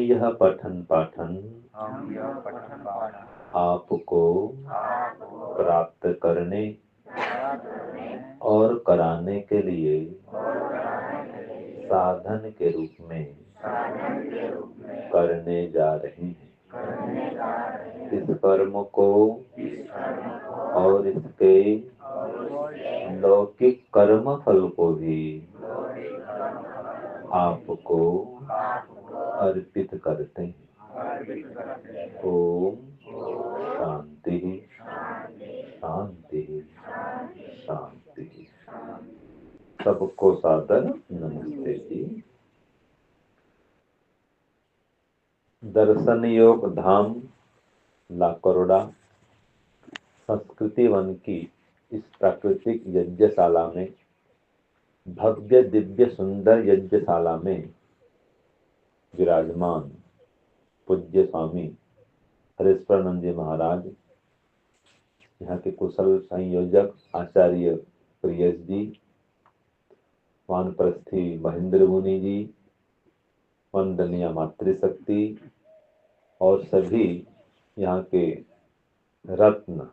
यह पठन पाठन आपको प्राप्त करने और कराने के लिए साधन के रूप में करने जा रहे हैं। इस कर्म को और इसके लौकिक कर्म फल को भी आपको अर्पित करते हैं। ओम शांति शांति शांति। सबको सादर नमस्ते जी। दर्शन योग धाम ला करोड़ा संस्कृति वन की इस प्राकृतिक यज्ञशाला में, भव्य दिव्य सुंदर यज्ञशाला में विराजमान पूज्य स्वामी हरेश्वरानंद जी महाराज, यहाँ के कुशल संयोजक आचार्य प्रियस जी, वानप्रस्थी महेंद्र मुनि जी, वंदनीय मातृशक्ति और सभी यहाँ के रत्न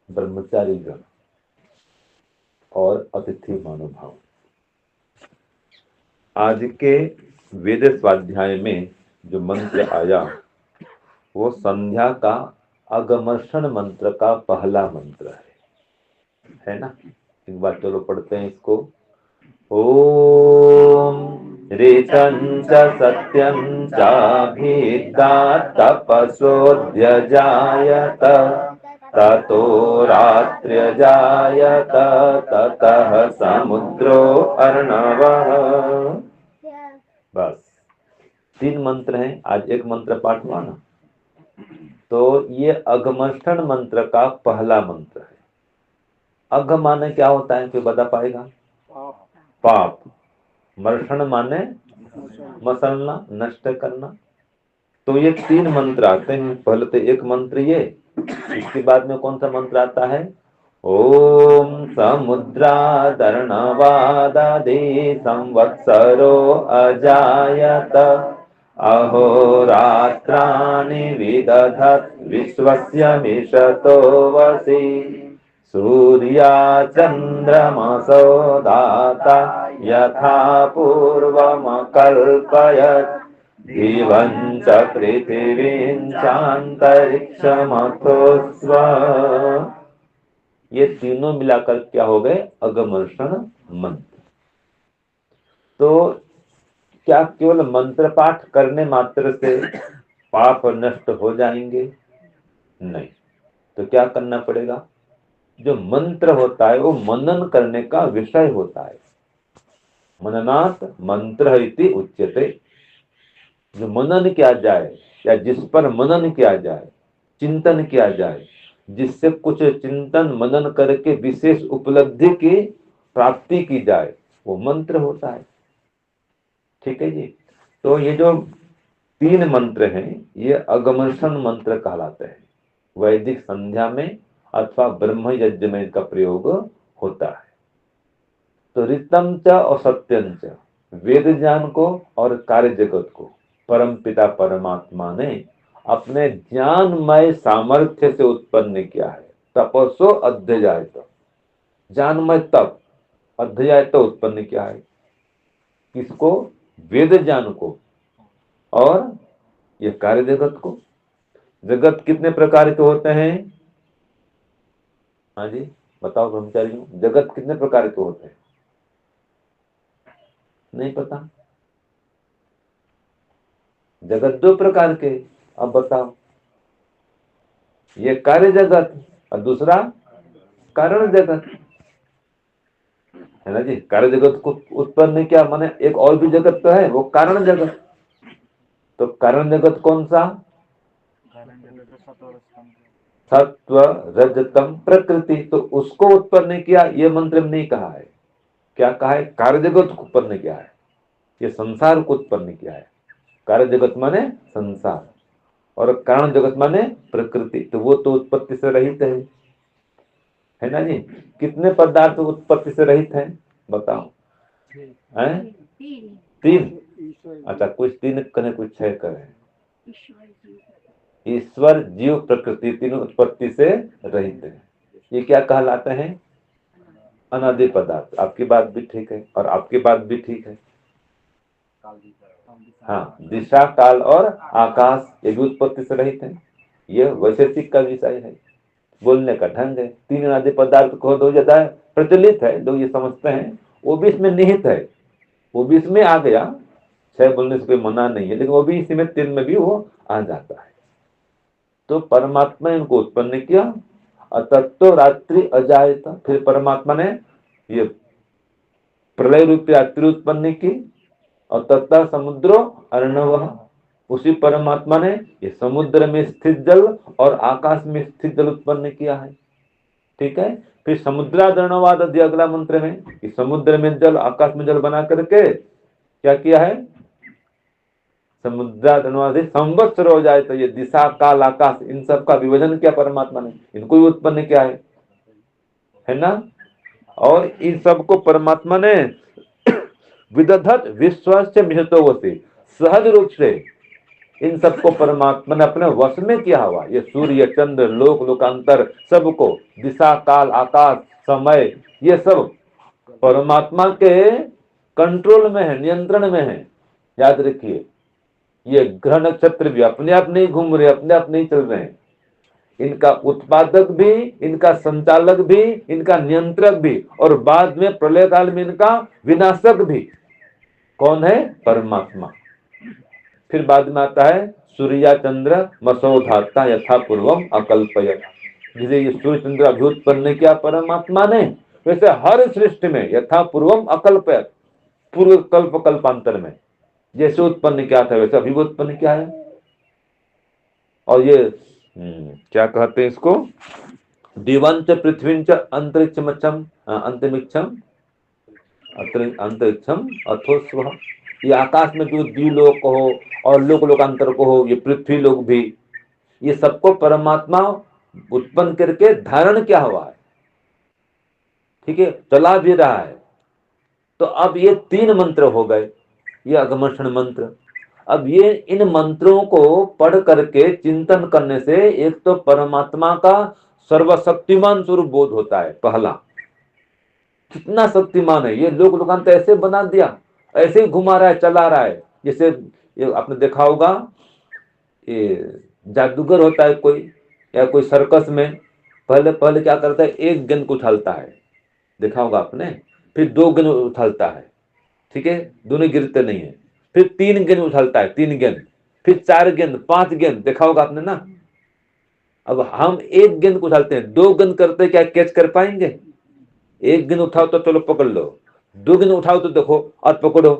ब्रह्मचारी गण और अतिथि महानुभाव। आज के वेद स्वाध्याय में जो मंत्र आया वो संध्या का अगमर्षण मंत्र का पहला मंत्र है ना। एक बार चलो पढ़ते हैं इसको। ओम ऋतं च सत्यं चाभिद्या तपसोऽध्यजायत ततो रात्र्यजायत ततः समुद्रो अर्णवः। बस 3 मंत्र हैं। आज एक मंत्र पाठ हुआ ना, तो ये अगमर्षण मंत्र का पहला मंत्र है। अघ माने क्या होता है, कोई बता पाएगा? पाप। मर्षण माने मसलना, नष्ट करना। तो ये 3 मंत्र आते हैं। पहले तो एक मंत्र ये, इसके बाद में कौन सा मंत्र आता है? ओम समुद्रादर्णवादादि संवत्सरो अजायत अहोरात्राणि विदधत् विश्वस्य मिषतो वसि सूर्या चंद्रमसो दाता यथा पूर्वमकल्पयत् दिवं च पृथिवीं चान्तरिक्षमथो स्व। ये तीनों मिलाकर क्या हो गए? अगमर्षण मंत्र। तो क्या केवल मंत्र पाठ करने मात्र से पाप नष्ट हो जाएंगे? नहीं। तो क्या करना पड़ेगा? जो मंत्र होता है वो मनन करने का विषय होता है। मननात् मंत्र इति उच्यते। जो मनन किया जाए या जिस पर मनन किया जाए, चिंतन किया जाए, जिससे कुछ चिंतन मनन करके विशेष उपलब्धि की प्राप्ति की जाए, वो मंत्र होता है। ठीक है जी। तो ये जो 3 मंत्र हैं ये अगमर्षण मंत्र कहलाते हैं। वैदिक संध्या में अथवा ब्रह्म यज्ञ में इनका प्रयोग होता है। तो ऋतम च और सत्यम च, वेद ज्ञान को और कार्य जगत को परम पिता परमात्मा ने अपने ज्ञानमय सामर्थ्य से उत्पन्न किया है। तपस्ो अध्यजायत, ज्ञानमय तप, अध्यजायत उत्पन्न किया है। किसको? वेद ज्ञान को और ये कार्य जगत को। जगत कितने प्रकार के होते हैं? हाँ जी बताओ ब्रह्मचारियों, जगत कितने प्रकार के होते हैं? नहीं पता? जगत 2 प्रकार के। अब बताओ, ये कार्य जगत और दूसरा कारण जगत है ना जी। कार्य जगत को उत्पन्न किया माने एक और भी जगत तो है, वो कारण जगत। तो कारण जगत कौन सा? सत्व रजतम प्रकृति। तो उसको उत्पन्न किया ये मंत्र में नहीं कहा है। क्या कहा है? कार्य जगत को उत्पन्न किया है, ये संसार को उत्पन्न किया है। कार्य जगत माने संसार और कारण जगत माने प्रकृति। तो वो तो उत्पत्ति से रहित है ना जी। कितने पदार्थ उत्पत्ति से रहित हैं बताओ? हैं? 3। अच्छा, कुछ 3 करें, कुछ 6 करें। ईश्वर जीव प्रकृति तीनों उत्पत्ति से रहित है। ये क्या कहलाते हैं? अनादि पदार्थ। आपकी बात भी ठीक है और आपकी बात भी ठीक है। हाँ, दिशा काल और आकाश ये भी उत्पत्ति से रहित है। ये वैशेषिक का विषय है, बोलने का ढंग है। तीन अनादि पदार्थ को दो ज्यादा प्रचलित है, लोग ये समझते हैं, वो भी इसमें निहित है, वो भी इसमें आ गया। छह बोलने से कोई मना नहीं है, लेकिन वो भी इसी में तीन में भी वो आ जाता है। तो परमात्मा ने इनको उत्पन्न किया। अतत्तो रात्रि अजायत, फिर परमात्मा ने ये प्रलय रूपी रात्रि उत्पन्न की। और तत्ता समुद्रो अर्णव, उसी परमात्मा ने ये समुद्र में स्थित जल और आकाश में स्थित जल उत्पन्न किया है। ठीक है। फिर समुद्रादर्णवाद दिया अगला मंत्र में कि समुद्र में जल आकाश में जल बना करके क्या किया है? समुद्रादर्णवाद संवत्सर हो जाए तो ये दिशा काल आकाश इन सब का विभाजन किया परमात्मा ने, इनको भी उत्पन्न किया है ना। और इन सबको परमात्मा ने विदधत विश्वास मिहतोवसी, सहज रूप से इन सबको परमात्मा ने अपने वश में किया हुआ। ये सूर्य चंद्र लोक लोकांतर सबको, दिशा काल आकाश समय, ये सब परमात्मा के कंट्रोल में है, नियंत्रण में है। याद रखिए, ये ग्रह नक्षत्र भी अपने आप नहीं घूम रहे, अपने आप नहीं चल रहे हैं। इनका उत्पादक भी, इनका संचालक भी, इनका नियंत्रक भी, और बाद में प्रलय काल में इनका विनाशक भी कौन है? परमात्मा। फिर बाद में आता है सूर्या चंद्र मसोधाता यथा पूर्वम अकल्पयत, जिसे ये सूर्य चंद्र अभी उत्पन्न किया परमात्मा ने, वैसे हर सृष्टि में यथा पूर्वम अकल्पयत, पूर्व कल्प कल्पांतर में जैसे उत्पन्न किया था वैसे अभी उत्पन्न किया है। और ये क्या कहते हैं इसको? दिवंच पृथ्वींच अंतरिक्षमच्छम अंतरिक्षम अंतरिक्षम अथो स्व, ये आकाश में जो द्विलोक को हो और लोक लोकांतर को हो, ये पृथ्वी लोक भी, ये सबको परमात्मा उत्पन्न करके धारण किया हुआ है। ठीक है, चला भी रहा है। तो अब ये तीन मंत्र हो गए, ये अगमर्षण मंत्र। अब ये इन मंत्रों को पढ़ करके चिंतन करने से एक तो परमात्मा का सर्वशक्तिमान स्वरूप बोध होता है। पहला, कितना शक्तिमान है ये, लोक लोकांतर ऐसे बना दिया, ऐसे ही घुमा रहा है, चला रहा है। जैसे ये आपने देखा होगा, ये जादूगर होता है कोई, या कोई सर्कस में पहले पहले क्या करता है? एक गेंद को उछालता है, देखा होगा आपने। फिर दो गेंद उछालता है, ठीक है, दोनों गिरते नहीं है। फिर तीन गेंद उछालता है, तीन गेंद, फिर चार गेंद, पांच गेंद, देखा होगा आपने ना। अब हम एक गेंद को उछालते हैं, दो गेंद करते क्या कैच कर पाएंगे? एक गेंद उठाओ तो चलो पकड़ लो, दो गेंद उठाओ तो देखो और पकड़ो,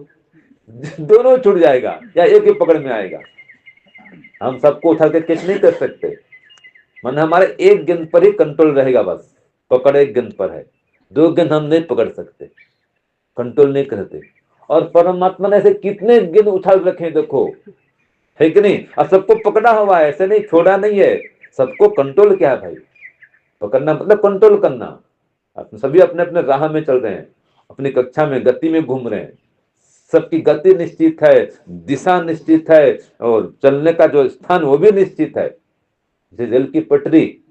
दोनों छूट जाएगा या एक ही पकड़ में आएगा। हम सबको उठा के कैच नहीं कर सकते, मन हमारे एक गेंद पर ही कंट्रोल रहेगा, बस पकड़ एक गेंद पर है, दो गेंद हम नहीं पकड़ सकते, कंट्रोल नहीं करते। और परमात्मा ने ऐसे कितने गेंद उछाल रखे देखो, है कि नहीं? और सबको पकड़ा हुआ है, ऐसे नहीं छोड़ा नहीं है, सबको कंट्रोल किया है भाई। पकड़ना मतलब कंट्रोल करना। सभी अपने अपने राह में चल रहे हैं, अपनी कक्षा में गति में घूम रहे हैं, सबकी गति निश्चित है, दिशा निश्चित है, और चलने का जो स्थान वो भी निश्चित है। जैसे रेल की पटरी,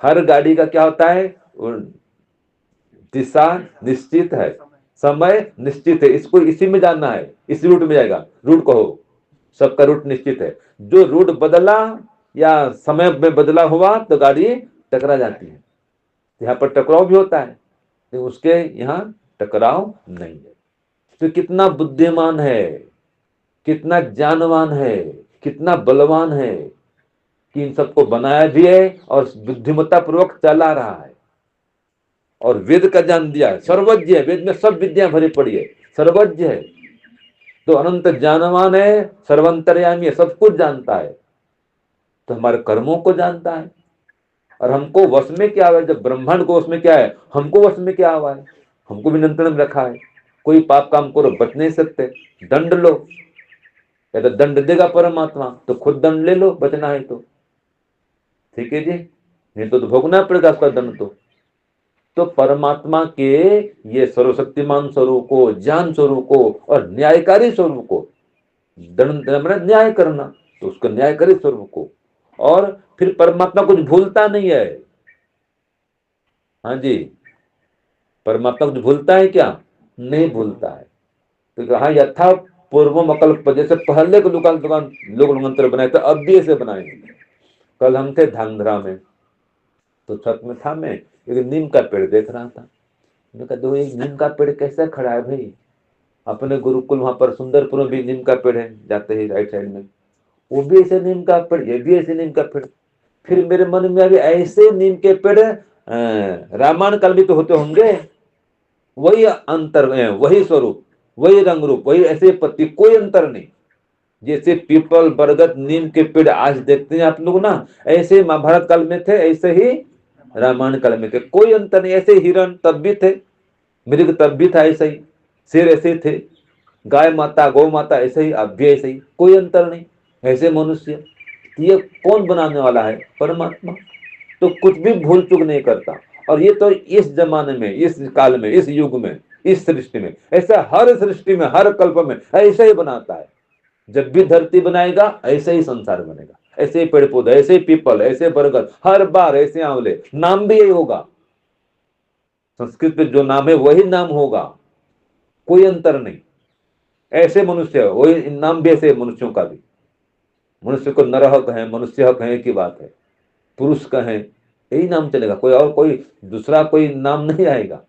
हर गाड़ी का क्या होता है? दिशा निश्चित है, समय निश्चित है, इसको इसी में जाना है, इस रूट में जाएगा, रूट कहो, सबका रूट निश्चित है। जो रूट बदला या समय में बदला हुआ तो गाड़ी टकरा जाती है। यहाँ पर टकराव भी होता है, लेकिन उसके यहाँ टकराव नहीं है। तो कितना बुद्धिमान है, कितना ज्ञानवान है, कितना बलवान है कि इन सबको बनाया भी है और बुद्धिमत्ता पूर्वक चला रहा है। और वेद का ज्ञान दिया है, सर्वज्ञ है, वेद में सब विद्या भरी पड़ी है, सर्वज्ञ है, तो अनंत ज्ञानवान है, सर्वंतर्यामी है, सब कुछ जानता है। तो हमारे कर्मों को जानता है और हमको वश में क्या हुआ है? जब ब्रह्मांड को वश में क्या है, हमको वश में क्या हुआ है, हमको भी नियंत्रण में रखा है। कोई पाप काम करो बच नहीं सकते, दंड लो, या तो दंड देगा परमात्मा तो खुद दंड ले लो, बचना है तो, ठीक है जी, नहीं तो भोगना पड़ेगा उसका दंड। तो परमात्मा के ये सर्वशक्तिमान स्वरूप को, ज्ञान स्वरूप को और न्यायकारी स्वरूप को, दंड न्याय करना, तो उसका न्याय करे स्वरूप को। और फिर परमात्मा कुछ भूलता नहीं है। हाँ जी, परमात्मा कुछ भूलता है क्या? नहीं भूलता है। तो कहा यथा पूर्वम अकल्प, जैसे पहले को दुकान दुकान लोग मंत्र बनाए थे, अब भी ऐसे बनाएंगे। कल हम थे धांधरा में, तो छत में था, मैं एक नीम का पेड़ देख रहा था। मैंने कहा दो, एक नीम का पेड़ कैसे खड़ा है भाई? अपने गुरुकुल वहां पर सुंदरपुर में भी नीम का पेड़ है, जाते ही राइट साइड में, वो भी ऐसे नीम का पेड़, ये भी ऐसे नीम का पेड़। फिर मेरे मन में अभी ऐसे नीम के पेड़ रामायण काल भी तो होते होंगे, वही अंतर है, वही स्वरूप, वही रंग रूप, वही ऐसे पत्ती, कोई अंतर नहीं। जैसे पीपल बरगद नीम के पेड़ आज देखते हैं आप लोग ना, ऐसे महाभारत काल में थे, ऐसे ही रामायण काल में थे, कोई अंतर नहीं। ऐसे हिरण तब भी थे, मृग तब भी था ऐसे ही, शेर ऐसे ही थे, गाय माता गौ माता ऐसे ही, अब भी ऐसे ही, कोई अंतर नहीं। ऐसे मनुष्य, ये कौन बनाने वाला है? परमात्मा। तो कुछ भी भूल चूक नहीं करता। और ये तो इस जमाने में, इस काल में, इस युग में, इस सृष्टि में, ऐसा हर सृष्टि में, हर कल्प में ऐसा ही बनाता है। जब भी धरती बनाएगा ऐसे ही संसार बनेगा, ऐसे ही पेड़ पौधे, ऐसे ही पीपल, ऐसे बरगद, हर बार ऐसे आंवले, नाम भी यही होगा। संस्कृत में जो नाम है वही नाम होगा, कोई अंतर नहीं। ऐसे मनुष्य, वही नाम भी ऐसे मनुष्यों का भी। मनुष्य को नरह कहें, मनुष्य कहें की बात है, पुरुष कहें, यही नाम चलेगा, कोई और कोई दूसरा कोई नाम नहीं आएगा।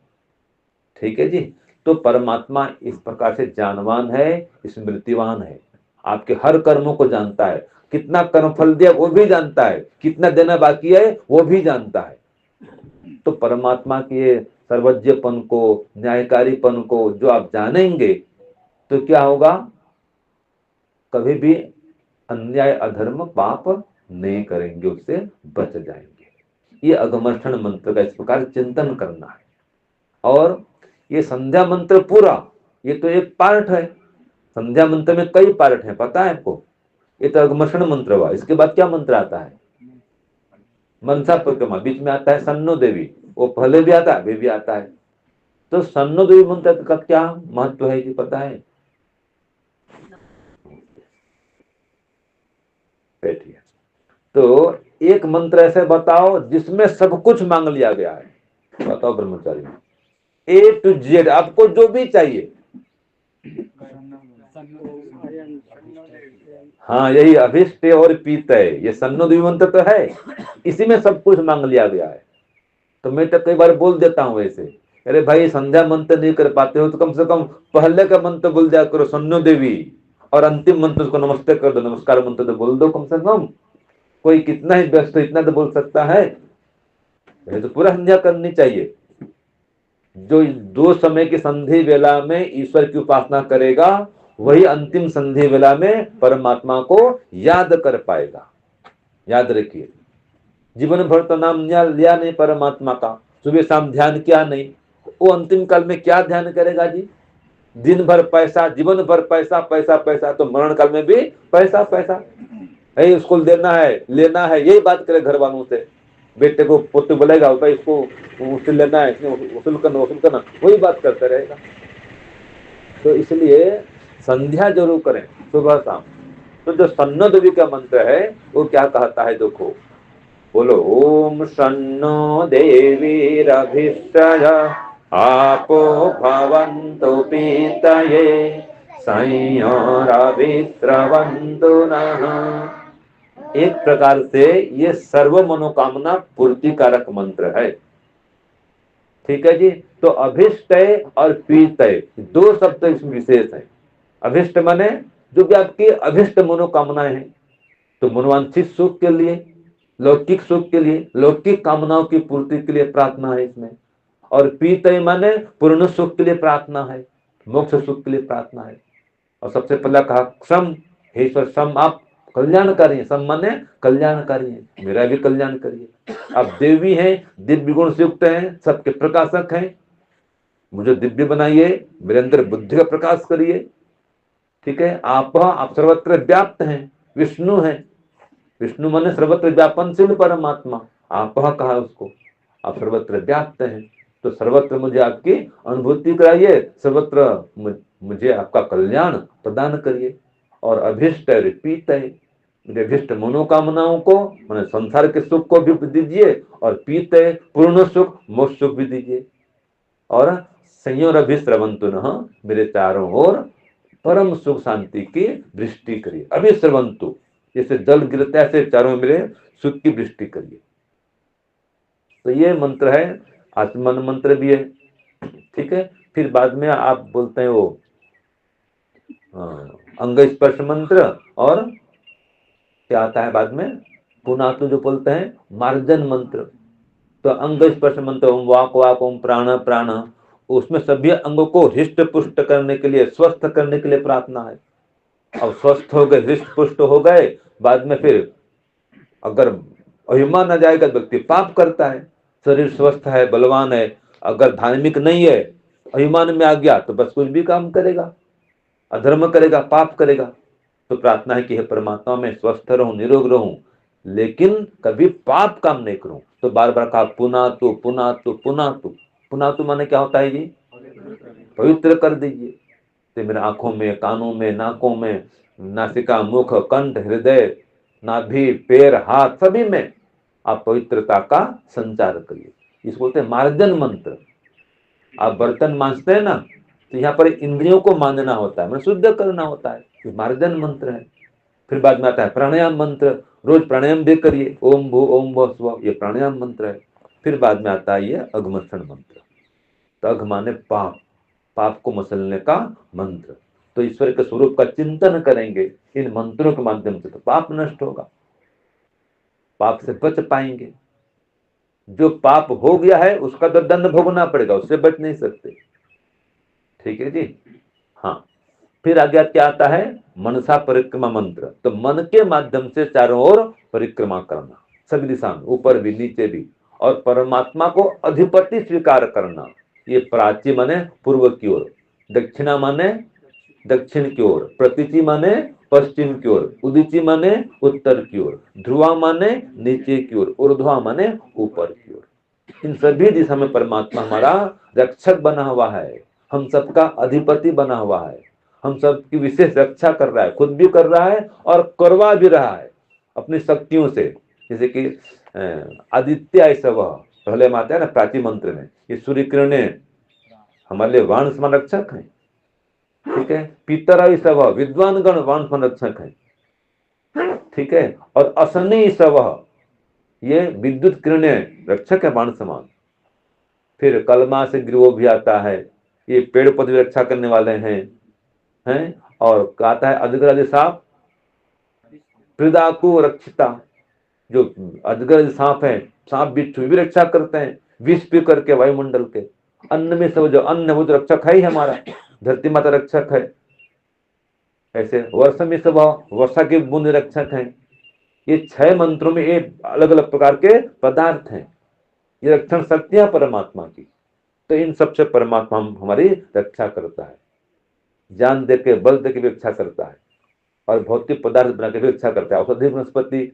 ठीक है जी। तो परमात्मा इस प्रकार से जानवान है, स्मृतिवान है, आपके हर कर्मों को जानता है, कितना कर्म फल दिया वो भी जानता है, कितना देना बाकी है वो भी जानता है। तो परमात्मा के सर्वज्ञपन को, न्यायकारीपन को जो आप जानेंगे, तो क्या होगा? कभी भी अन्याय अधर्म पाप नहीं करेंगे, उससे बच जाएंगे। ये अगमर्षण मंत्र का इस प्रकार चिंतन करना है। और ये संध्या मंत्र पूरा, ये तो एक पार्ट है। संध्या मंत्र में कई पार्ट हैं, पता है आपको? ये तो अगमर्षण मंत्र हुआ, इसके बाद क्या मंत्र आता है? मनसा परिक्रमा, बीच में आता है सन्नो देवी, वो पहले भी आता है, अभी भी आता है। तो सन्नो देवी मंत्र का क्या महत्व है, ये पता है? बैठिए। तो एक मंत्र ऐसे बताओ जिसमें सब कुछ मांग लिया गया है। बताओ ब्रह्मचारी, ए टू जेड आपको जो भी चाहिए। हाँ, यही अभिष्ट और पीत है, ये सन्नो देवी मंत्र तो है, इसी में सब कुछ मांग लिया गया है। तो मैं तो कई बार बोल देता हूँ ऐसे, अरे भाई संध्या मंत्र नहीं कर पाते हो तो कम से कम पहले का मंत्र बोल दिया करो, सन्नो देवी, और अंतिम मंत्र उसको नमस्ते कर दो, नमस्कार मंत्र तो बोल दो कम से कम। कोई कितना ही व्यस्त हो, इतना तो बोल सकता है। ये तो पूरा संध्या करनी चाहिए। जो दो समय की संधि वेला में ईश्वर की उपासना करेगा, वही अंतिम संधि वेला में परमात्मा को याद कर पाएगा। याद रखिए, जीवन भर तो नाम लिया नहीं परमात्मा का, सुबह शाम ध्यान किया नहीं, वो अंतिम काल में क्या ध्यान करेगा जी? दिन भर पैसा, जीवन भर पैसा पैसा पैसा, तो मरण काल में भी पैसा पैसा है, स्कूल देना है, लेना है, यही बात करे घर वालों से। बेटे को पुत्र बोलेगा भाई इसको उससे लेना है, वसूल करना, वही बात करते रहेगा। तो इसलिए संध्या जरूर करें सुबह शाम। तो जो सन्नो देवी का मंत्र है वो क्या कहता है देखो, बोलो ओम शन्नो देवीरभिष्टय आपो भवन्तु पीतये संयोरविस्रवन्तु नः। एक प्रकार से ये सर्व मनोकामना पूर्ति कारक मंत्र है। ठीक है जी। तो अभिष्टय और पीतय दो शब्द इसमें विशेष है। अभिष्ट माने जो भी आपकी अभिष्ट मनोकामनाएं हैं, तो मनोवांछित सुख के लिए, लौकिक सुख के लिए, लौकिक कामनाओं की पूर्ति के लिए प्रार्थना है इसमें। और पीतय माने पूर्ण सुख के लिए प्रार्थना है, मोक्ष सुख के लिए प्रार्थना है। और सबसे पहला कहा सम, हे ईश्वर सम आप कल्याणकारी है, सम माने कल्याणकारी है, मेरा भी कल्याण करिए। आप देवी हैं, दिव्य गुण से युक्त हैं, सबके प्रकाशक हैं, मुझे दिव्य बनाइए, मेरे अंदर बुद्धि का प्रकाश करिए। ठीक है, आप सर्वत्र व्याप्त हैं, विष्णु हैं, विष्णु माने सर्वत्र व्यापनशील परमात्मा, आप कहा उसको, आप सर्वत्र व्याप्त हैं, तो सर्वत्र मुझे आपकी अनुभूति कराइए, सर्वत्र मुझे आपका कल्याण प्रदान करिए। और अभिष्ट है, पीत है, मेरे अभीष्ट मनोकामनाओं को, मैंने संसार के सुख को भी दीजिए, और पीते पूर्ण सुख मोक्ष सुख भी दीजिए, और संयोरभिस्रवन्तु नः, मेरे चारों ओर परम सुख शांति की वृष्टि करिए। अभिस्रवन्तु, जैसे जल गिरता है, ऐसे चारों ओर मेरे सुख की वृष्टि करिए। तो ये मंत्र है, आत्मन मंत्र भी है, ठीक है। फिर बाद में आप बोलते हैं वो अंग स्पर्श मंत्र, और क्या आता है बाद में, पुनः तो जो बोलते हैं मार्जन मंत्र। तो अंग स्पर्श मंत्र, ओम वाक वाक, ओम प्राण प्राण, उसमें सभी अंगों को हृष्ट पुष्ट करने के लिए, स्वस्थ करने के लिए प्रार्थना है। अब स्वस्थ हो गए, हृष्ट पुष्ट हो गए, बाद में फिर अगर अभिमान आ जाएगा तो व्यक्ति पाप करता है। शरीर स्वस्थ है, बलवान है, अगर धार्मिक नहीं है, अभिमान में आ गया तो बस कुछ भी काम करेगा, अधर्म करेगा, पाप करेगा। तो प्रार्थना है कि हे परमात्मा, मैं स्वस्थ रहूं, निरोग रहूं, लेकिन कभी पाप काम नहीं करूं। तो बार बार कहा पुनः तो पुनः तो पुनः तो। पुनः तो माने क्या होता है जी, पवित्र कर दीजिए। तो मेरे आंखों में, कानों में, नाकों में, नासिका, मुख, कंठ, हृदय, नाभि, पैर, हाथ, सभी में आप पवित्रता का संचार करिए। इसको बोलते हैं मार्जन मंत्र। आप बर्तन मांजते हैं ना, तो यहाँ पर इंद्रियों को मांजना होता है, मतलब शुद्ध करना होता है, ये मार्जन मंत्र है। फिर बाद में आता है प्राणायाम मंत्र, रोज प्राणायाम भी करिए, ओम भू ओम भुव स्व, ये प्राणायाम मंत्र है। फिर बाद में आता है ये अघमर्षण मंत्र। तो अघ माने पाप, पाप को मसलने का मंत्र। तो ईश्वर के स्वरूप का चिंतन करेंगे इन मंत्रों के माध्यम से, तो पाप नष्ट होगा, पाप से बच पाएंगे। जो पाप हो गया है उसका तो दंड भोगना पड़ेगा, उससे बच नहीं सकते, ठीक है जी। हाँ, फिर आगे क्या आता है, मनसा परिक्रमा मंत्र। तो मन के माध्यम से चारों ओर परिक्रमा करना, सभी दिशा में, ऊपर भी नीचे भी, और परमात्मा को अधिपति स्वीकार करना। ये प्राची माने पूर्व की ओर, दक्षिणा माने दक्षिण की ओर, प्रतीचि माने पश्चिम की ओर, उदीची माने उत्तर की ओर, ध्रुवा माने नीचे की ओर, ऊर्ध्वा माने ऊपर की ओर। इन सभी दिशा में परमात्मा हमारा रक्षक बना हुआ है, हम सबका अधिपति बना हुआ है, हम सबकी विशेष रक्षा कर रहा है, खुद भी कर रहा है और करवा भी रहा है अपनी शक्तियों से। जैसे कि आदित्य ऐसा वह पहले में आता है ना प्राचीन मंत्र में, ये सूर्य किरणें हमारे लिए वाण समान रक्षक है, ठीक है। पितर ऐसा वह विद्वान गण वाण समान रक्षक है, ठीक है। और असनी सवह, ये विद्युत किरणें रक्षक है बाण समान। फिर कलमा से गिरो भी आता है, ये पेड़ पौधे रक्षा करने वाले हैं। और कहता है अजगर आदि सांप प्रदाकु रक्षिता, जो अजगर आदि सांप है, सांप बिच्छू भी रक्षा करते हैं, विष पी करके वायुमंडल के। अन्न में सब जो अन्न वो रक्षक है ही हमारा, धरती माता रक्षक है। ऐसे वर्ष में सब वर्षा के बूंद रक्षक है। ये 6 मंत्रों में ये अलग अलग प्रकार के पदार्थ हैं, ये रक्षण शक्तियां परमात्मा की। तो इन सबसे परमात्मा हमारी रक्षा करता है, जान दे के, बल दे के भी रक्षा करता है, और भौतिक पदार्थ बना के भी रक्षा करता है। औषधि वनस्पति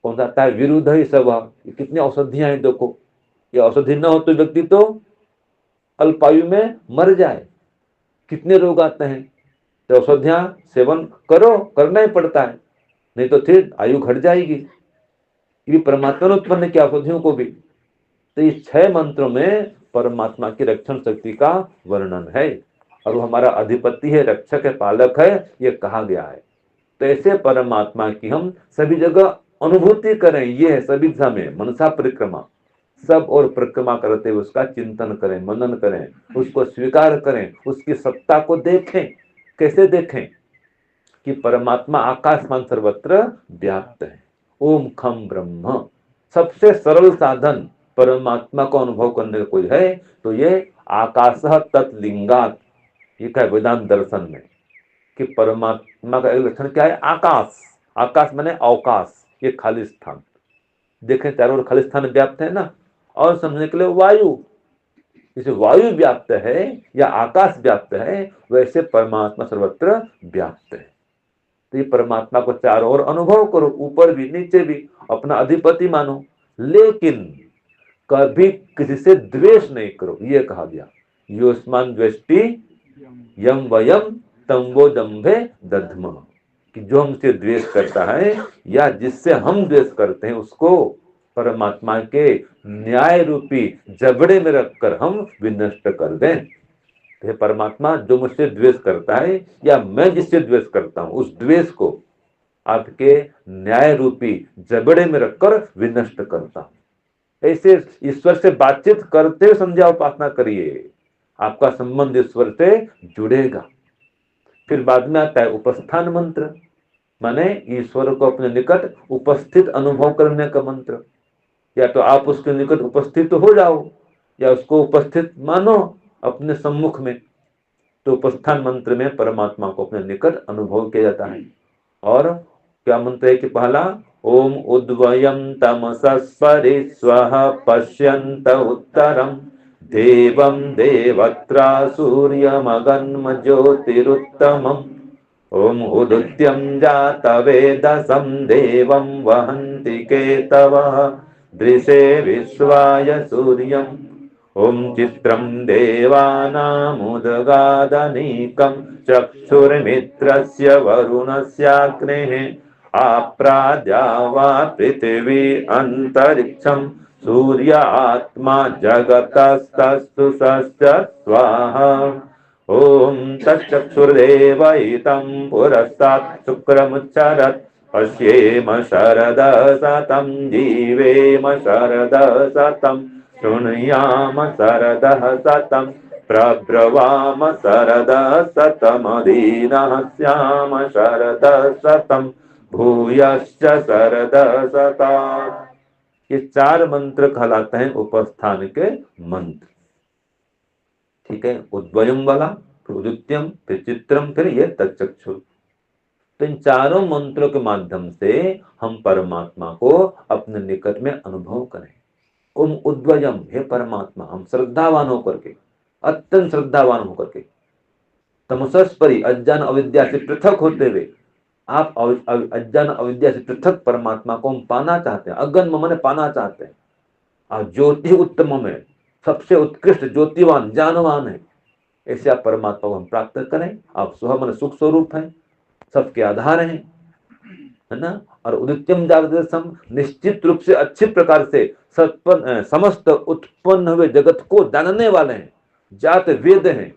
कौन सा आता है, विरुद्ध ही सब, कितनी औषधियां हैं देखो। ये औषधि न हो तो व्यक्ति तो अल्पायु में मर जाए, कितने रोग आते हैं। तो औषधियां सेवन करो, करना ही पड़ता है, नहीं तो फिर आयु घट जाएगी। ये परमात्मा ने उत्पन्न किया औषधियों को भी। तो इस 6 मंत्रों में परमात्मा की रक्षण शक्ति का वर्णन है, और वो हमारा अधिपति है, रक्षक है, पालक है, ये कहा गया है। तो ऐसे परमात्मा की हम सभी जगह अनुभूति करें, ये है सभी दिशा में मनसा परिक्रमा, सब और परिक्रमा करते हुए उसका चिंतन करें, मनन करें, उसको स्वीकार करें, उसकी सत्ता को देखें। कैसे देखें कि परमात्मा आकाशमान सर्वत्र व्याप्त है। ओम खम ब्रह्म, सबसे सरल साधन परमात्मा को अनुभव करने का कोई है तो ये आकाश तत्लिंगात, ये क्या वेदांत दर्शन में कि परमात्मा का एक लक्षण क्या है, आकाश। आकाश माने अवकाश, ये खाली स्थान। देखें चारों ओर खाली स्थान व्याप्त है ना। और समझने के लिए वायु, जैसे वायु व्याप्त है या आकाश व्याप्त है, वैसे परमात्मा सर्वत्र व्याप्त है। तो ये परमात्मा को चारों ओर अनुभव करो, ऊपर भी नीचे भी, अपना अधिपति मानो, लेकिन कभी किसी से द्वेष नहीं करो, ये कहा गया। योस्मान द्वेष्टि यम वयम तंबो दंभे दध्म, कि जो हमसे द्वेष करता है या जिससे हम द्वेष करते हैं उसको परमात्मा के न्याय रूपी जबड़े में रखकर हम विनष्ट कर दें। हे परमात्मा, जो मुझसे द्वेष करता है या मैं जिससे द्वेष करता हूं उस द्वेष को आपके न्याय रूपी जबड़े में रखकर विनष्ट करता हूं। ऐसे ईश्वर से बातचीत करते हुए संध्या उपासना करिए, आपका संबंध ईश्वर से जुड़ेगा। फिर बाद में आता है उपस्थान मंत्र, माने ईश्वर को अपने निकट उपस्थित अनुभव करने का मंत्र। या तो आप उसके निकट उपस्थित हो जाओ या उसको उपस्थित मानो अपने सम्मुख में। तो उपस्थान मंत्र में परमात्मा को अपने निकट अनुभव किया जाता है। और क्या मंत्र है कि पहला ओम उद्वयं तमसस्परि स्वः पश्यन्त उत्तरम देवं देवत्रा सूर्यमगन्म ज्योतिरुत्तमम् ओम उदुत्यं जातवेदसं देवं वहन्ति केतवः दृशे विश्वाय सूर्यम् ओम चित्रं देवानामुदगादनीकं चक्षुर्मित्रस्य वरुणस्याग्नेः आप्राद्या वा पृथिवी अंतरिक्षं सूर्य आत्मा जगतस्तस्तु सश्च स्वाहा ओम तच्चक्षुर्देवहितं पुरस्तात् शुक्रमुच्चरत् पश्येम शरदः शतं जीवेम शरदः शतं शृणुयाम शरदः शतं प्रब्रवाम शरदः शतमदीनः स्याम शरदः शतं भूयश्च शरदः शतात्। ये चार मंत्र कहलाते हैं उपस्थान के मंत्र। ठीक है, उद्वयम वाला, फिर उदित्यम, फिर चित्रम, फिर ये तच्चक्षु। तो इन चारों मंत्रों के माध्यम से हम परमात्मा को अपने निकट में अनुभव करें। ओम उद्वयम, हे परमात्मा, हम श्रद्धावान होकर के, अत्यंत श्रद्धावान होकर के, तमसस्परि अज्ञान अविद्या से पृथक होते हुए, आप अज्ञान अविद्या से पृथक परमात्मा को हम पाना चाहते हैं, अगन्म माने पाना चाहते हैं। और ज्योति उत्तम में सबसे उत्कृष्ट ज्योतिवान ज्ञानवान है, ऐसे आप परमात्मा को हम प्राप्त करें। आप स्वयं मन सुख स्वरूप हैं, सबके आधार हैं, है ना। और उदित्यम जागृतम, निश्चित रूप से अच्छे प्रकार से समस्त उत्पन्न हुए जगत को जानने वाले हैं। जात वेद हैं,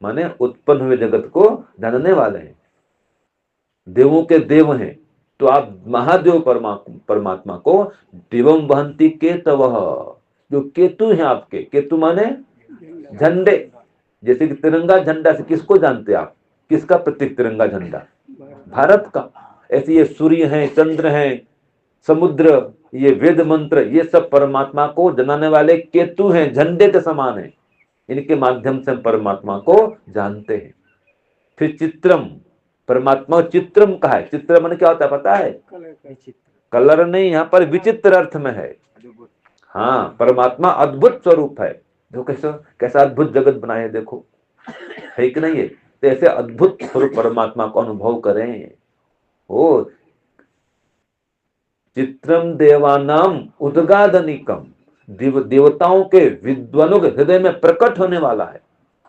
माने उत्पन्न हुए जगत को जानने वाले हैं, देवों के देव हैं। तो आप महादेव परमात्मा को दिवम वहंती केतवः, जो केतु हैं आपके, केतु माने झंडे। जैसे कि तिरंगा झंडा से किसको जानते हैं आप, किसका प्रतीक तिरंगा झंडा, भारत का। ऐसे ये सूर्य हैं, चंद्र हैं, समुद्र, ये वेद मंत्र, ये सब परमात्मा को जनाने वाले केतु हैं, झंडे के समान है। इनके माध्यम से हम परमात्मा को जानते हैं। फिर चित्रम, परमात्मा चित्रम कहा है। चित्र मन क्या होता है पता है, कलर नहीं, यहाँ पर विचित्र अर्थ में है। हाँ, परमात्मा अद्भुत स्वरूप है। जो कैसा अद्भुत जगत बनाए है, देखो, है कि नहीं है। तो ऐसे अद्भुत स्वरूप परमात्मा को अनुभव करें। ओ चित्रम देवानाम उद्गादनिकम, देवताओं के विद्वानों के हृदय में प्रकट होने वाला है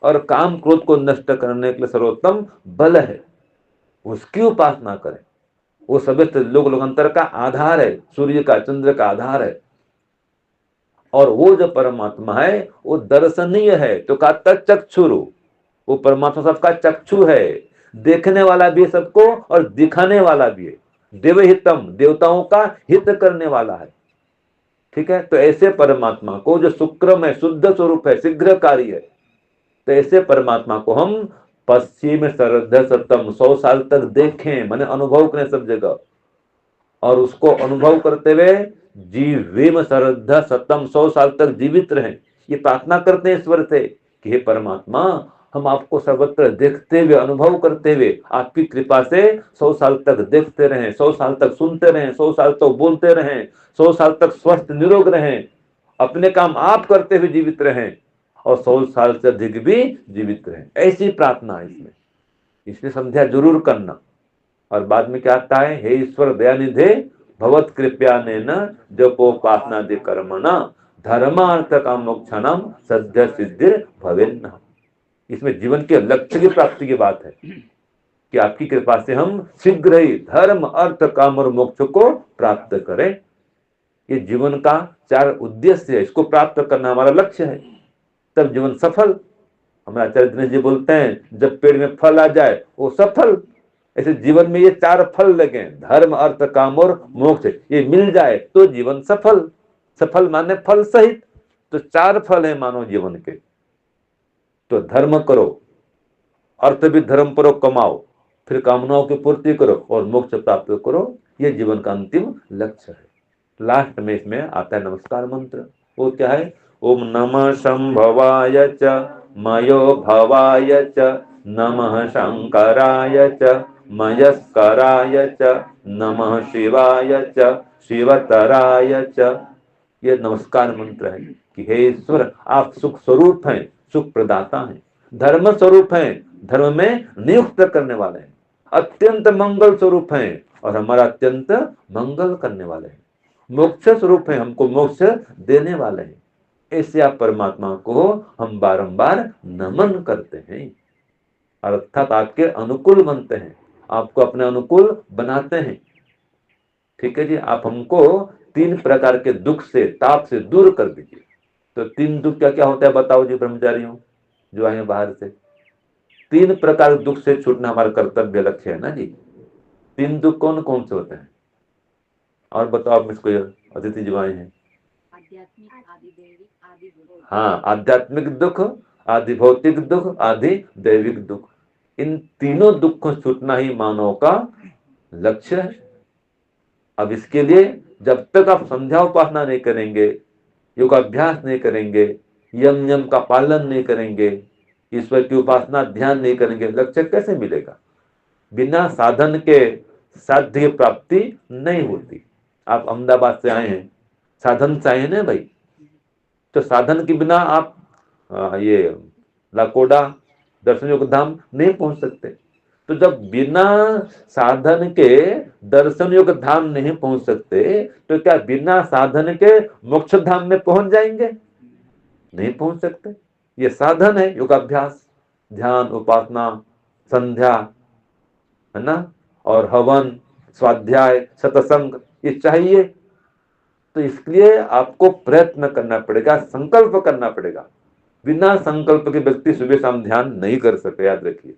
और काम क्रोध को नष्ट करने के लिए सर्वोत्तम बल है। उसकी उपासना करें। वो सभी लोकांतर का आधार है, सूर्य का, चंद्र का आधार है। और वो जो परमात्मा है वो दर्शनीय है। तो का तच्चक्षुरु, वो परमात्मा सबका चक्षु है, देखने वाला भी है सबको और दिखाने वाला भी है। देवहितम, देवताओं का हित करने वाला है। ठीक है, तो ऐसे परमात्मा को जो शुक्रम है, शुद्ध स्वरूप है, शीघ्रकारी है, तो ऐसे परमात्मा को हम पश्चिम शरद सतम 100 साल तक देखें, माने अनुभव करें सब जगह। और उसको अनुभव करते हुए जीवेम शरद सतम 100 साल तक जीवित रहें। ये प्रार्थना करते हैं ईश्वर से कि हे परमात्मा, हम आपको सर्वत्र देखते हुए, अनुभव करते हुए, आपकी कृपा से 100 साल तक देखते रहें, 100 साल तक सुनते रहें, 100 साल तक बोलते रहें, 100 साल तक स्वस्थ निरोग रहें, अपने काम आप करते हुए जीवित रहें और 100 साल से अधिक भी जीवित रहें। ऐसी प्रार्थना है इसमें, इसलिए संध्या जरूर करना। और बाद में क्या आता है, हे ईश्वर दयानिधे भवत कृपयानेन जपोपासनादि कर्मणा धर्मार्थ काम मोक्षणम सद्य सिद्धिर भवेन्न। इसमें जीवन के लक्ष्य की प्राप्ति की बात है। कि आपकी कृपा से हम शीघ्र ही धर्म अर्थ काम और मोक्ष को प्राप्त करें। ये जीवन का 4 उद्देश्य है, इसको प्राप्त करना हमारा लक्ष्य है, तब जीवन सफल। हमारे आचार्य दिनेश जी बोलते हैं जब पेड़ में फल आ जाए वो सफल। ऐसे जीवन में ये 4 फल लगे, धर्म अर्थ काम और मोक्ष, ये मिल जाए तो जीवन सफल। सफल माने फल सहित। तो 4 फल है मानव जीवन के। तो धर्म करो, अर्थ भी धर्म करो, कमाओ, फिर कामनाओं की पूर्ति करो और मोक्ष प्राप्त करो। ये जीवन का अंतिम लक्ष्य है। लास्ट में इसमें आता है नमस्कार मंत्र। वो क्या है? ओम नमः शंभवाय च मयो भवाय च नमः शंकराय च मयस्कराय च नमः शिवाय च शिवतराय च। ये नमस्कार मंत्र है कि हे ईश्वर, आप सुख स्वरूप हैं, सुख प्रदाता हैं, धर्म स्वरूप हैं, धर्म में नियुक्त करने वाले हैं, अत्यंत मंगल स्वरूप हैं और हमारा अत्यंत मंगल करने वाले हैं, मोक्ष स्वरूप हैं, हमको मोक्ष देने वाले हैं। ऐसे आप परमात्मा को हम बारंबार नमन करते हैं, अर्थात आपके अनुकूल बनते हैं, आपको अपने अनुकूल बनाते हैं। ठीक है जी, आप हमको 3 प्रकार के दुख से, ताप से दूर कर दीजिए। तो 3 दुख क्या क्या होता है बताओ जी ब्रह्मचारियों जो आए बाहर से। 3 प्रकार दुख से छूटना हमारा कर्तव्य लक्ष्य है ना जी। 3 दुख कौन कौन से होते हैं और बताओ, आप इसको अतिथि जो आए हैं। आध्यात्मिक, आदि दैविक, आदि भौतिक। हाँ, आध्यात्मिक दुख, आदि भौतिक दुख, आदि दैविक दुख। इन तीनों दुख को छूटना ही मानव का लक्ष्य है। अब इसके लिए जब तक आप संध्या उपासना नहीं करेंगे, योगाभ्यास नहीं करेंगे, यम का पालन नहीं करेंगे, ईश्वर की उपासना ध्यान नहीं करेंगे, लक्ष्य कैसे मिलेगा? बिना साधन के साध्य प्राप्ति नहीं होती। आप अहमदाबाद से आए हैं, साधन चाहिए ना भाई। तो साधन के बिना आप ये लाकोडा दर्शन योग धाम नहीं पहुंच सकते। तो जब बिना साधन के दर्शन योग धाम नहीं पहुंच सकते तो क्या बिना साधन के मोक्ष धाम में पहुंच जाएंगे? नहीं पहुंच सकते। ये साधन है, योगाभ्यास, ध्यान, उपासना, संध्या, है ना, और हवन, स्वाध्याय, सत्संग, ये चाहिए। तो इसलिए आपको प्रयत्न करना पड़ेगा, संकल्प करना पड़ेगा। बिना संकल्प के व्यक्ति सुबह शाम ध्यान नहीं कर सकते, याद रखिए।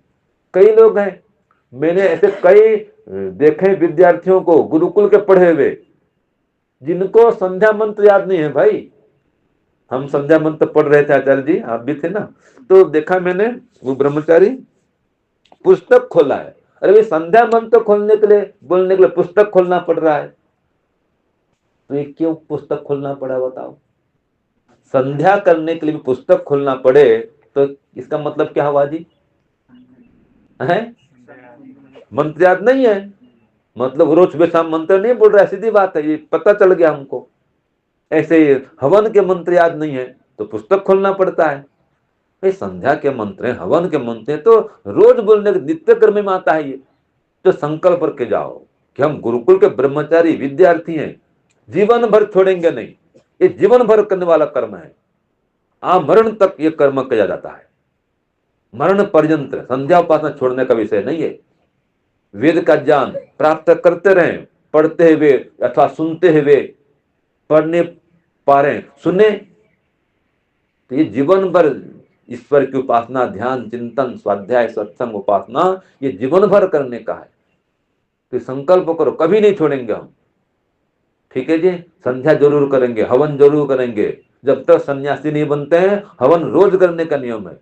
कई लोग हैं, मैंने ऐसे कई देखे विद्यार्थियों को गुरुकुल के पढ़े हुए जिनको संध्या मंत्र याद नहीं है भाई। हम संध्या मंत्र पढ़ रहे थे, आचार्य जी आप भी थे ना, तो देखा मैंने वो ब्रह्मचारी पुस्तक खोला है। अरे भाई, संध्या मंत्र खोलने के लिए, बोलने के लिए पुस्तक खोलना पड़ रहा है। तो ये क्यों पुस्तक खोलना पड़ा बताओ? संध्या करने के लिए भी पुस्तक खोलना पड़े तो इसका मतलब क्या हुआ जी? है मंत्र याद नहीं है, मतलब रोज सुबह शाम मंत्र नहीं बोल रहा है, सीधी बात है, ये पता चल गया हमको। ऐसे ही हवन के मंत्र याद नहीं है तो पुस्तक खोलना पड़ता है। भाई, संध्या के मंत्र हैं, हवन के मंत्र हैं, तो रोज बोलने के नित्य कर्म में आता है ये। तो संकल्प करके जाओ कि हम गुरुकुल के ब्रह्मचारी विद्यार्थी हैं, जीवन भर छोड़ेंगे नहीं। ये जीवन भर करने वाला कर्म है, मरण तक ये कर्म किया जाता है। मरण पर्यंत संध्या उपासना छोड़ने का विषय नहीं है। वेद का ज्ञान प्राप्त करते रहें, पढ़ते हुए अथवा सुनते हुए, पढ़ने पा रहे सुने, तो ये जीवन भर ईश्वर की उपासना, ध्यान, चिंतन, स्वाध्याय, सत्संग, उपासना, ये जीवन भर करने का है। तो संकल्प करो, कभी नहीं छोड़ेंगे हम। ठीक है जी, संध्या जरूर करेंगे, हवन जरूर करेंगे। जब तक सन्यासी नहीं बनते हैं, हवन रोज करने का नियम है,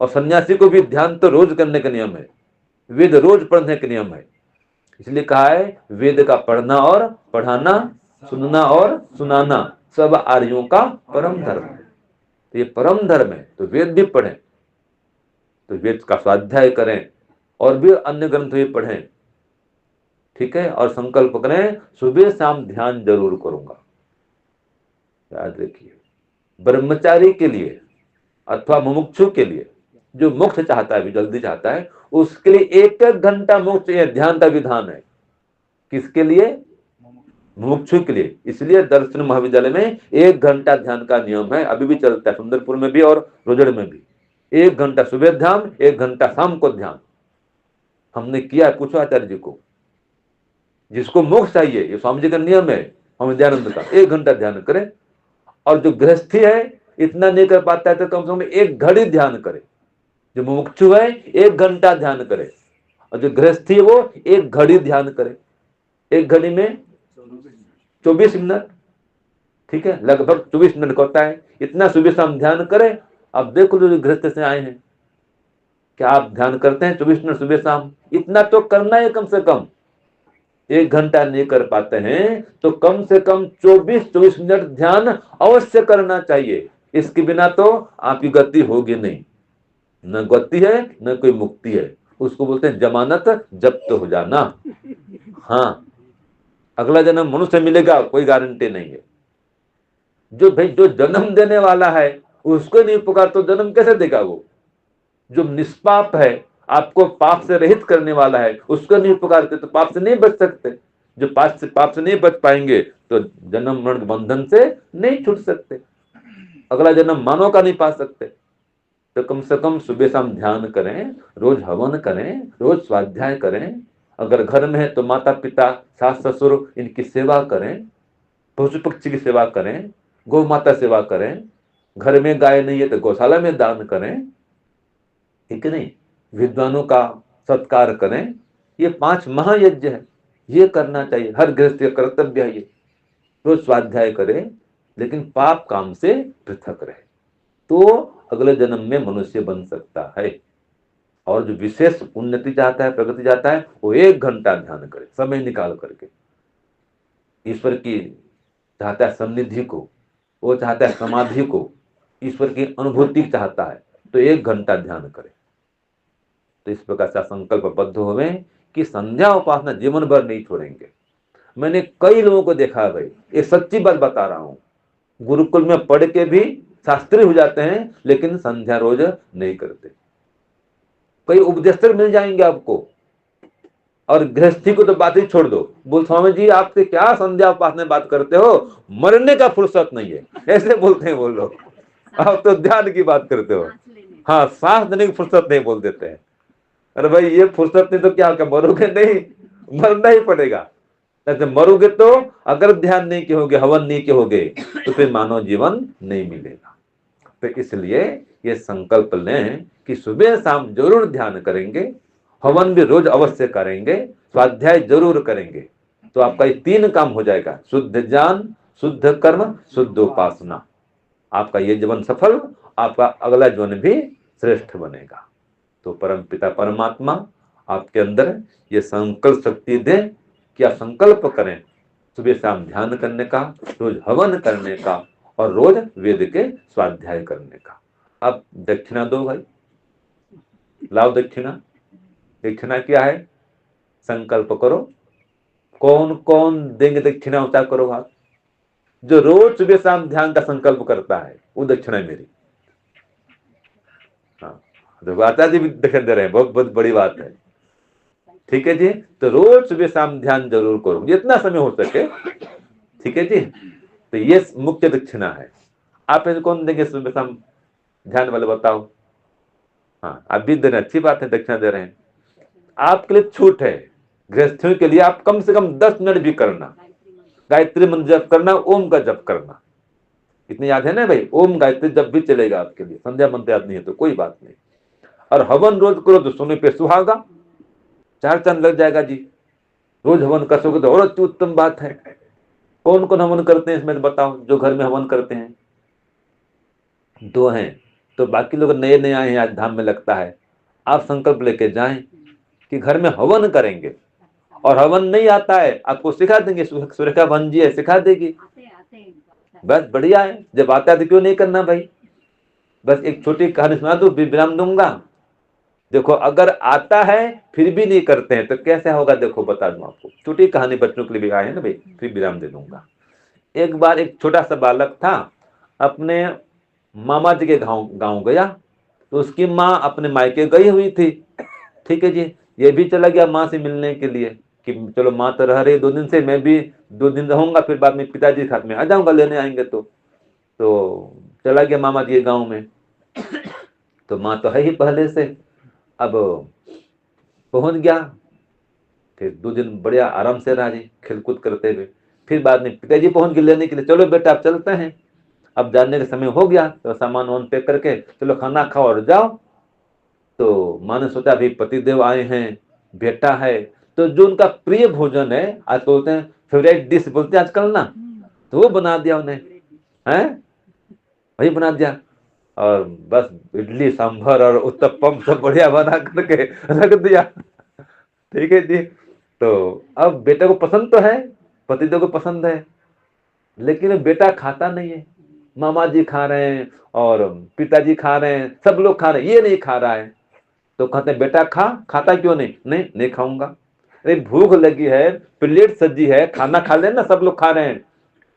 और सन्यासी को भी ध्यान तो रोज करने का नियम है, वेद रोज पढ़ने का नियम है। इसलिए कहा है वेद का पढ़ना और पढ़ाना, सुनना और सुनाना सब आर्यों का परम धर्म है। तो ये परम धर्म है, तो वेद भी पढ़ें, तो वेद का स्वाध्याय करें और भी अन्य ग्रंथ भी पढ़ें। ठीक है, और संकल्प करें सुबह शाम ध्यान जरूर करूंगा। याद रखिए, ब्रह्मचारी के लिए अथवा मुमुक्षु के लिए जो मोक्ष चाहता है, भी जल्दी चाहता है, उसके लिए 1 घंटा मोक्ष ध्यान का विधान है। किसके लिए? मुमुक्षु के लिए। इसलिए दर्शन महाविद्यालय में 1 घंटा ध्यान का नियम है, अभी भी चलता है, सुंदरपुर में भी और रोजड़ में भी। 1 घंटा सुबह ध्यान, 1 घंटा शाम को ध्यान। हमने किया, पूछो आचार्य जी को। जिसको मोक्ष चाहिए, ये स्वामी जी का नियम है हम दयानंद का, 1 घंटा ध्यान करें। और जो गृहस्थी है इतना नहीं कर पाता है तो कम से कम 1 घड़ी ध्यान करे। जो मुमुक्षु है 1 घंटा ध्यान करे, और जो गृहस्थी है वो 1 घड़ी ध्यान करे। 1 घड़ी में 24 मिनट, ठीक है, लगभग 24 मिनट का होता है। इतना सुबह शाम ध्यान करें। अब देखो जो गृहस्थ से आए हैं, क्या आप ध्यान करते हैं 24 मिनट सुबह शाम? इतना तो करना है कम से कम। 1 घंटा नहीं कर पाते हैं तो कम से कम 24 मिनट ध्यान अवश्य करना चाहिए। इसके बिना तो आपकी गति होगी नहीं। न गति है न कोई मुक्ति है। उसको बोलते हैं जमानत जब्त हो जाना। हाँ, अगला जन्म मनुष्य मिलेगा कोई गारंटी नहीं है। जो भाई जो जन्म देने वाला है उसको नहीं पुकार तो जन्म कैसे देगा? वो जो निष्पाप है, आपको पाप से रहित करने वाला है, उसको नहीं पुकारते तो पाप से नहीं बच सकते। जो पाप से नहीं बच पाएंगे तो जन्म मरण बंधन से नहीं छूट सकते, अगला जन्म मानव का नहीं पा सकते। तो कम से कम सुबह शाम ध्यान करें, रोज हवन करें, रोज स्वाध्याय करें। अगर घर में है तो माता पिता सास ससुर इनकी सेवा करें, पशु पक्षी की सेवा करें, गौ माता सेवा करें। घर में गाय नहीं है तो गौशाला में दान करें, ठीक है नहीं, विद्वानों का सत्कार करें। ये 5 महायज्ञ है, ये करना चाहिए, हर गृहस्थ का कर्तव्य है ये। रोज स्वाध्याय करें लेकिन पाप काम से पृथक रहे तो अगले जन्म में मनुष्य बन सकता है। और जो विशेष उन्नति चाहता है, प्रगति चाहता है, वो 1 घंटा ध्यान करे, समय निकाल करके। ईश्वर की चाहता है सन्निधि को, वो चाहता है समाधि को, ईश्वर की अनुभूति चाहता है तो 1 घंटा ध्यान करे। तो इस प्रकार से संकल्पबद्ध हुए कि संध्या उपासना जीवन भर नहीं छोड़ेंगे। मैंने कई लोगों को देखा भाई, ये सच्ची बात बता रहा हूं, गुरुकुल में पढ़ के भी शास्त्री हो जाते हैं लेकिन संध्या रोज नहीं करते। कई उपदेशक मिल जाएंगे आपको, और गृहस्थी को तो बात ही छोड़ दो, बोल स्वामी जी आपसे क्या संध्या उपासना बात करते हो, मरने का फुर्सत नहीं है, ऐसे बोलते हैं वो लोग। आप तो ध्यान की बात करते हो, हाँ सांस लेने की फुर्सत नहीं बोल देते हैं। अरे भाई ये फुर्सत नहीं तो क्या मरोगे नहीं? मरना ही पड़ेगा। ऐसे मरोगे तो अगर ध्यान नहीं किए, हवन नहीं किए तो फिर मानव जीवन नहीं मिलेगा। तो इसलिए ये संकल्प लें कि सुबह शाम जरूर ध्यान करेंगे, हवन भी रोज अवश्य करेंगे, स्वाध्याय जरूर करेंगे। तो आपका ये 3 काम हो जाएगा, शुद्ध ज्ञान, शुद्ध कर्म, शुद्ध उपासना। आपका ये जीवन सफल, आपका अगला जीवन भी श्रेष्ठ बनेगा। तो परम पिता परमात्मा आपके अंदर ये संकल्प शक्ति दे कि आप संकल्प करें सुबह शाम ध्यान करने का, रोज हवन करने का, और रोज वेद के स्वाध्याय करने का। अब दक्षिणा दो भाई, लाओ दक्षिणा। दक्षिणा क्या है? संकल्प करो। कौन कौन देंगे दक्षिणा? होता करो हाथ। जो रोज सुबह शाम ध्यान का संकल्प करता है वो दक्षिणा है मेरी। हाँ, तो आचार्य जी भी दक्षिणा दे रहे हैं, बहुत बहुत बड़ी बात है। ठीक है जी, तो रोज सुबह शाम ध्यान जरूर करो जितना समय हो सके, ठीक है जी। तो ये मुख्य दक्षिणा है। आप इनको कौन देंगे सुबह शाम ध्यान वाले, बताओ? हाँ, आप भी दे रहे हैं, अच्छी बात है, दक्षिणा दे रहे हैं। आपके लिए छूट है, गृहस्थियों के लिए आप कम से कम 10 मिनट भी करना, गायत्री मंत्र जप करना, ओम का जप करना। इतनी याद है ना भाई, ओम गायत्री जप भी चलेगा आपके लिए, संध्या मंत्र याद नहीं है तो कोई बात नहीं। और हवन रोज करो तो सोने पे सुहागा, 4 चांद लग जाएगा जी। रोज हवन कर सकोगे तो और अति उत्तम बात है। कौन कौन हवन करते हैं इसमें बताओ? जो घर में हवन करते हैं 2 हैं, तो बाकी लोग नए नए आए हैं, आज धाम में लगता है। आप संकल्प लेके जाएं कि घर में हवन करेंगे, और हवन नहीं आता है आपको सिखा देंगे, सुरेखा बहन जी है सिखा देगी। बस बढ़िया है, जब आता है तो क्यों नहीं करना भाई। बस एक छोटी कहानी सुना दो, विराम दूंगा। देखो अगर आता है फिर भी नहीं करते हैं तो कैसे होगा, देखो बता दूं आपको। छोटी कहानी बच्चों के लिए भी आए हैं ना भाई, फिर विराम दे दूंगा। एक बार एक छोटा सा बालक था, अपने मामा जी के गांव गया, तो उसकी माँ अपने मायके गई हुई थी, ठीक है जी। ये भी चला गया माँ से मिलने के लिए कि चलो माँ तो रह रही 2 दिन से, मैं भी 2 दिन रहूंगा, फिर बाद में पिताजी के साथ में आ जाऊंगा, लेने आएंगे। तो चला गया मामा जी के गाँव में। तो माँ तो है ही पहले से। अब पहुंच गया। फिर 2 दिन बढ़िया आराम से रहा जी, खेलकूद करते हुए। फिर बाद में पिताजी पहुंच गए लेने के लिए, चलो बेटा आप चलते हैं। अब जाने का समय हो गया, तो सामान वामान पैक करके चलो खाना खाओ और जाओ। तो माँ ने सोचा अभी पतिदेव आए हैं, बेटा है, तो जो उनका प्रिय भोजन है, आज बोलते हैं फेवरेट डिश बोलते हैं आजकल ना, तो वो बना दिया उन्हें, हैं वही बना दिया। और बस इडली सांभर और उत्तपम सब बढ़िया बना करके रख दिया। ठीक है जी। तो अब बेटे को पसंद तो है, पतिदेव को पसंद है, लेकिन बेटा खाता नहीं है। मामा जी खा रहे हैं और पिताजी खा रहे हैं, सब लोग खा रहे हैं, ये नहीं खा रहा है। तो कहते हैं बेटा खा, खाता क्यों नहीं? नहीं नहीं खाऊंगा। अरे भूख लगी है, प्लेट सजी है, खाना खा लेना, सब लोग खा रहे हैं।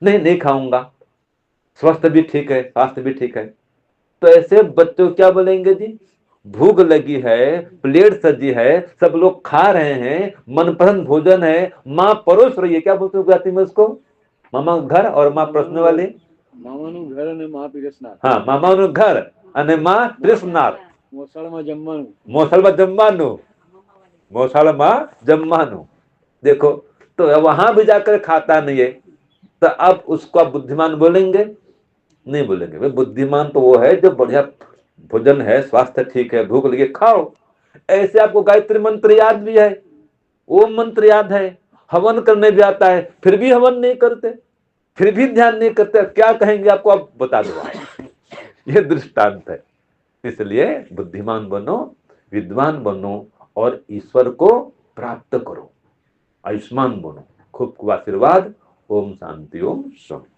नहीं नहीं खाऊंगा, स्वस्थ भी ठीक है, स्वास्थ्य भी ठीक है। तो ऐसे बच्चों क्या बोलेंगे जी? भूख लगी है, प्लेट सजी है, सब लोग खा रहे हैं, मनपसंद भोजन है, माँ परोस रही है, क्या बोलते हो गुजराती में उसको? मामा घर और माँ परोसने वाली? મામાનું ઘર અને મા પીરસનાર. हाँ, मामाનું घर અને माँ પીરસનાર. મોસાળમાં જમવાનું. મોસલમાં જમવાનું, મોસાળમાં જમવાનું। देखो, तो वहां भी जाकर खाता नहीं है, तो अब उसको आप बुद्धिमान बोलेंगे? नहीं बोलेंगे। भाई बुद्धिमान तो वो है जो बढ़िया भोजन है, स्वास्थ्य ठीक है, भूख लगी खाओ। ऐसे आपको गायत्री मंत्र याद भी है, ओम मंत्र याद है, हवन करने भी आता है, फिर भी हवन नहीं करते, फिर भी ध्यान नहीं करते, क्या कहेंगे आपको? आप बता दो। ये दृष्टांत है। इसलिए बुद्धिमान बनो, विद्वान बनो और ईश्वर को प्राप्त करो, आयुष्मान बनो। खूब खूब आशीर्वाद। ओम शांति, ओम शांति।